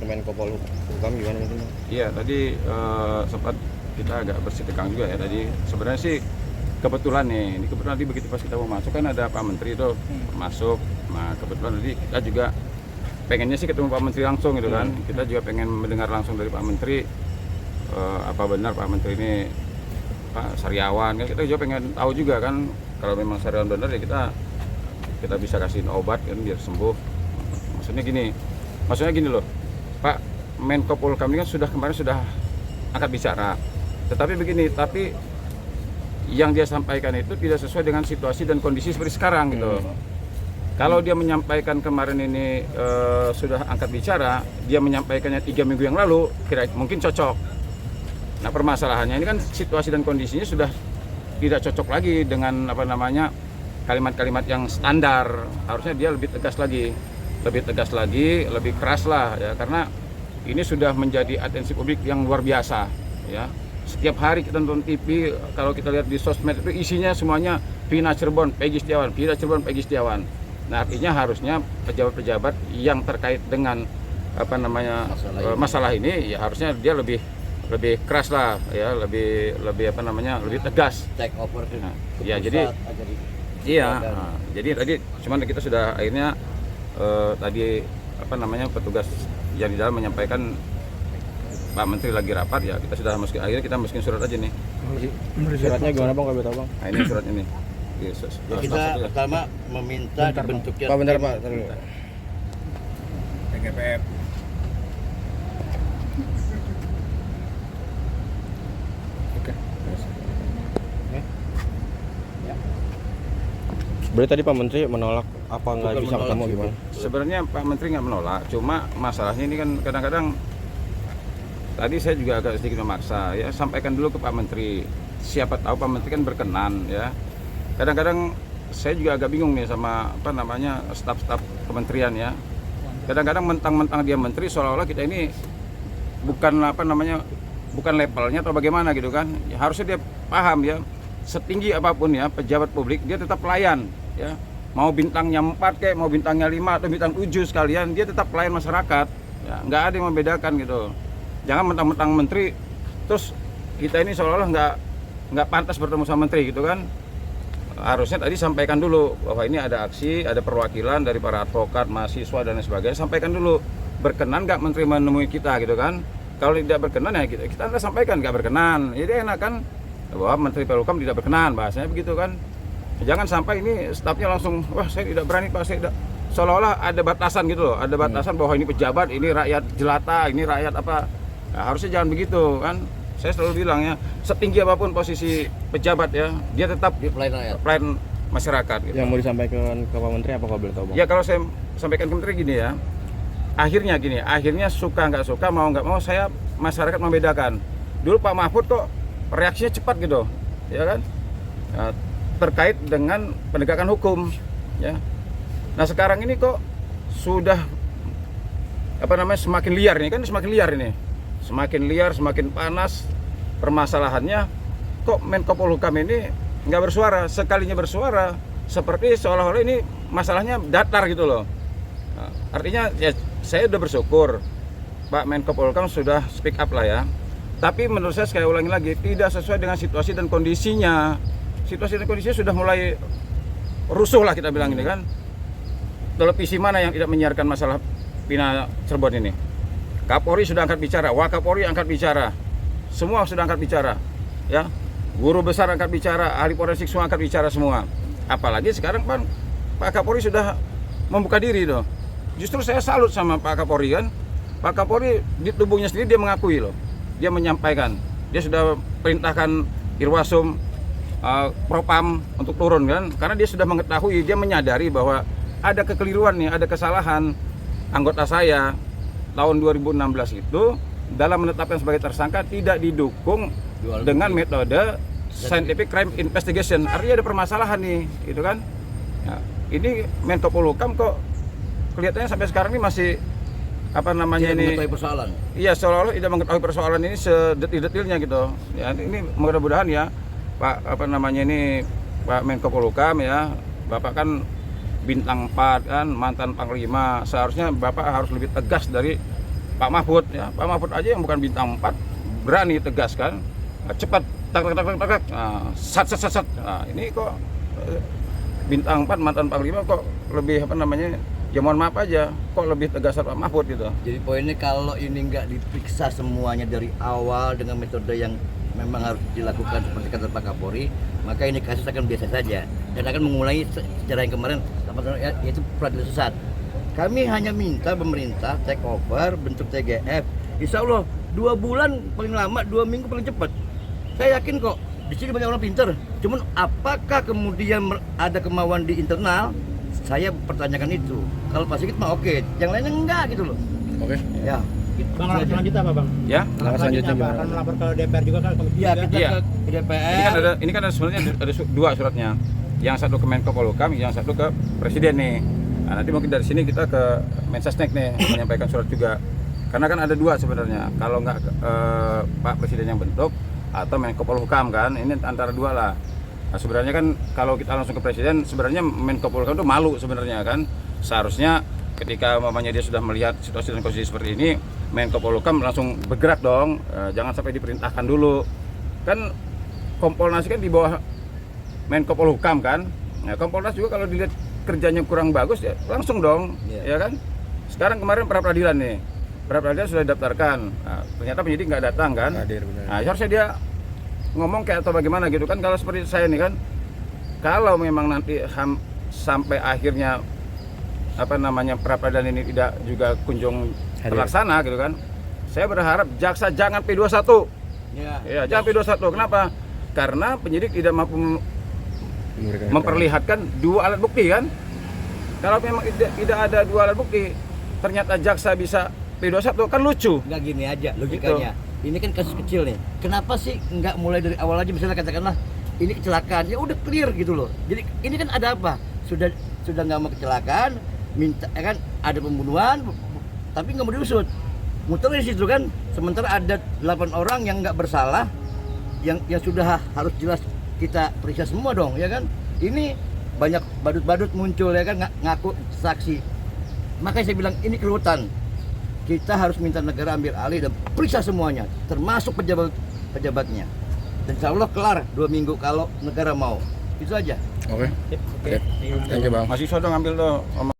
Menko Polhukam gimana mungkin? Iya, tadi sempat kita agak bersitegang juga ya tadi. Sebenarnya sih kebetulan nih, ini kebetulan tadi begitu pas kita mau masuk kan ada Pak Menteri itu masuk. Nah kebetulan tadi kita juga pengennya sih ketemu Pak Menteri langsung gitu kan. Kita juga pengen mendengar langsung dari Pak Menteri apa benar Pak Menteri ini Pak Saryawan kan. Kita juga pengen tahu juga kan kalau memang Saryawan benar ya kita bisa kasihin obat kan biar sembuh. Maksudnya gini loh, Pak Menko Polhukam ini kan kemarin sudah angkat bicara. Tetapi begini, yang dia sampaikan itu tidak sesuai dengan situasi dan kondisi seperti sekarang gitu. Kalau dia menyampaikan kemarin ini sudah angkat bicara, dia menyampaikannya 3 minggu yang lalu, mungkin cocok. Nah permasalahannya ini kan situasi dan kondisinya sudah tidak cocok lagi dengan kalimat-kalimat yang standar. Harusnya dia lebih tegas lagi, lebih keras lah ya, karena ini sudah menjadi atensi publik yang luar biasa ya. Setiap hari kita nonton TV, kalau kita lihat di sosmed itu isinya semuanya Vina Cirebon, Peggy Setiawan. Nah artinya harusnya pejabat-pejabat yang terkait dengan masalah ini ya harusnya dia lebih keras lah ya, lebih tegas. Take over nah, ya jadi jadi tadi cuman kita sudah akhirnya petugas yang di dalam menyampaikan Pak Menteri lagi rapat ya, akhirnya kita masukin surat aja nih. Suratnya gimana Bang, kalau tahu Bang? Nah ini surat ini. Kita pertama meminta dibentuknya. Pak bentar Pak. TGPF. Sebenarnya tadi Pak Menteri menolak apa nggak bisa ketemu gimana? Sebenarnya Pak Menteri nggak menolak, cuma masalahnya ini kan kadang-kadang tadi saya juga agak sedikit memaksa ya, sampaikan dulu ke Pak Menteri. Siapa tahu Pak Menteri kan berkenan ya. Kadang-kadang saya juga agak bingung nih sama staf-staf kementerian ya. Kadang-kadang mentang-mentang dia menteri seolah-olah kita ini bukan bukan levelnya atau bagaimana gitu kan. Ya, harusnya dia paham ya, setinggi apapun ya pejabat publik dia tetap pelayan ya. Mau bintangnya 4 kayak mau bintangnya 5 atau bintang 7 sekalian, dia tetap pelayan masyarakat ya. Nggak ada yang membedakan gitu. Jangan mentang-mentang menteri terus kita ini seolah-olah nggak pantas bertemu sama menteri gitu kan. Harusnya tadi sampaikan dulu bahwa ini ada aksi, ada perwakilan dari para advokat, mahasiswa dan lain sebagainya. Sampaikan dulu, berkenan nggak menteri menemui kita gitu kan. Kalau tidak berkenan ya kita sampaikan nggak berkenan. Jadi enak kan bahwa Menteri Polhukam tidak berkenan, bahasanya begitu kan. Jangan sampai ini stafnya langsung, wah saya tidak berani Pak, saya tidak. Seolah-olah ada batasan gitu loh, ada batasan bahwa ini pejabat, ini rakyat jelata, ini rakyat apa. Nah, harusnya jangan begitu kan. Saya selalu bilang ya, setinggi apapun posisi pejabat ya, dia tetap pelayan masyarakat gitu. Yang mau disampaikan ke Pak Menteri apa kalau boleh tahu Bang? Ya kalau saya sampaikan ke Menteri gini ya, akhirnya suka nggak suka, mau nggak mau saya masyarakat membedakan. Dulu Pak Mahfud kok reaksinya cepat gitu, ya kan? Nah, terkait dengan penegakan hukum ya. Nah sekarang ini kok sudah semakin liar nih kan, semakin liar, semakin panas permasalahannya. Kok Menko Polhukam ini nggak bersuara, sekalinya bersuara seperti seolah-olah ini masalahnya datar gitu loh. Nah, artinya ya saya udah bersyukur Pak Menko Polhukam sudah speak up lah ya. Tapi menurut saya sekali ulangi lagi, tidak sesuai dengan situasi dan kondisinya. Situasi dan kondisinya sudah mulai rusuh lah kita bilang ini kan. Televisi mana yang tidak menyiarkan masalah Vina Cirebon ini? Kapolri sudah angkat bicara, Wakapolri angkat bicara, semua sudah angkat bicara, ya. Guru besar angkat bicara, ahli forensik semua angkat bicara semua. Apalagi sekarang Pak Kapolri sudah membuka diri loh. Justru saya salut sama Pak Kapolri kan. Pak Kapolri di tubuhnya sendiri dia mengakui loh, dia menyampaikan, dia sudah perintahkan Irwasum, Propam untuk turun kan, karena dia sudah mengetahui, dia menyadari bahwa ada kekeliruan nih, ada kesalahan anggota saya. Tahun 2016 itu dalam menetapkan sebagai tersangka tidak didukung dengan metode scientific crime investigation. Artinya ada permasalahan nih, gitu kan? Nah, ini Menko Polhukam kok kelihatannya sampai sekarang ini masih mengetahui persoalan. Iya, seolah-olah tidak mengetahui persoalan ini sedetil-detilnya gitu. Ya, ini mudah-mudahan ya Pak Pak Menko Polhukam ya, Bapak kan bintang 4 kan, mantan Panglima, seharusnya Bapak harus lebih tegas dari Pak Mahfud ya, Pak Mahfud aja yang bukan bintang 4 berani tegaskan, cepat tak, sat. Nah, ini kok bintang 4 mantan Panglima kok lebih apa namanya? Ya mohon maaf aja, kok lebih tegas Pak Mahfud gitu. Jadi poinnya kalau ini nggak diperiksa semuanya dari awal dengan metode yang memang harus dilakukan seperti kata Pak Kapolri, maka ini kasus akan biasa saja dan akan mengulangi sejarah yang kemarin, yaitu peradilan sesat. Kami hanya minta pemerintah take over bentuk TGF. Insya Allah 2 bulan paling lama, 2 minggu paling cepat. Saya yakin kok di sini banyak orang pintar. Cuman apakah kemudian ada kemauan di internal? Saya pertanyakan itu. Kalau Pak Sigit mah oke, yang lainnya enggak gitu loh. Oke. Ya. Bang, langkah selanjutnya apa, Bang? Ya. Langkah selanjutnya apa? gimana? Akan melapor ke DPR juga kan? Komisi Ya, 3? kita Iya. ke DPR. Ini kan ada sebenarnya ada 2 suratnya. Yang satu ke Menko Polhukam, yang satu ke Presiden nih. Nah, nanti mungkin dari sini kita ke Mensesnek nih menyampaikan surat juga. Karena kan ada 2 sebenarnya. Kalau nggak Pak Presiden yang bentuk atau Menko Polhukam kan, ini antara 2 lah. Nah, sebenarnya kan kalau kita langsung ke Presiden, sebenarnya Menko Polhukam itu malu sebenarnya kan. Seharusnya ketika mamanya dia sudah melihat situasi dan kondisi seperti ini, Menko Polhukam langsung bergerak dong. Jangan sampai diperintahkan dulu. Kan Kompolnas kan di bawah Menko Polhukam kan. Nah, Kompolnas juga kalau dilihat kerjanya kurang bagus ya langsung dong, ya kan. Sekarang kemarin pra peradilan nih, pra peradilan sudah didaftarkan. Nah, ternyata penyidik nggak datang kan. Hadir, benar. Nah, harusnya dia ngomong kayak atau bagaimana gitu kan. Kalau seperti saya nih kan, kalau memang nanti sampai akhirnya apa namanya pra peradilan ini tidak juga kunjung terlaksana gitu kan, saya berharap jaksa jangan P21. Ya, jangan P21. Kenapa? Karena penyidik tidak mampu memperlihatkan 2 alat bukti kan. Kalau memang tidak ada 2 alat bukti, ternyata jaksa bisa P21 kan lucu. Nggak gini aja logikanya. Ini kan kasus kecil nih. Kenapa sih nggak mulai dari awal aja, misalnya katakanlah ini kecelakaan, ya udah clear gitu loh. Jadi ini kan ada apa? Sudah nggak mau kecelakaan, minta ya kan ada pembunuhan, tapi nggak mau diusut. Muter di situ kan. Sementara ada 8 orang yang nggak bersalah, yang sudah harus jelas kita periksa semua dong, ya kan? Ini banyak badut-badut muncul ya kan, ngaku saksi. Makanya saya bilang ini kerutan. Kita harus minta negara ambil alih dan periksa semuanya, termasuk pejabatnya. Dan insya Allah kelar 2 minggu kalau negara mau. Itu aja. Oke. Oke. Thank you, Bang. Masih dong ambil tuh.